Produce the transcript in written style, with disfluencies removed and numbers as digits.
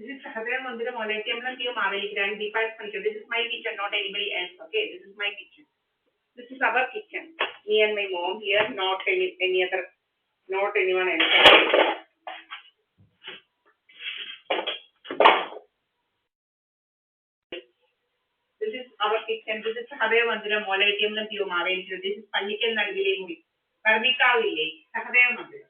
This is Sahadeva Mandira Monetium Tio Maveli Grand Deepak Furniture. This is my kitchen, not anybody else. Okay, this is my kitchen. This is our kitchen. Me and my mom here, not any other, not anyone else. This is our kitchen. This is Sahadeva Mandira Monetium Tio Maveli. This is Panikan Nagili Muri. Karnika Village. Sahadeva Mandira.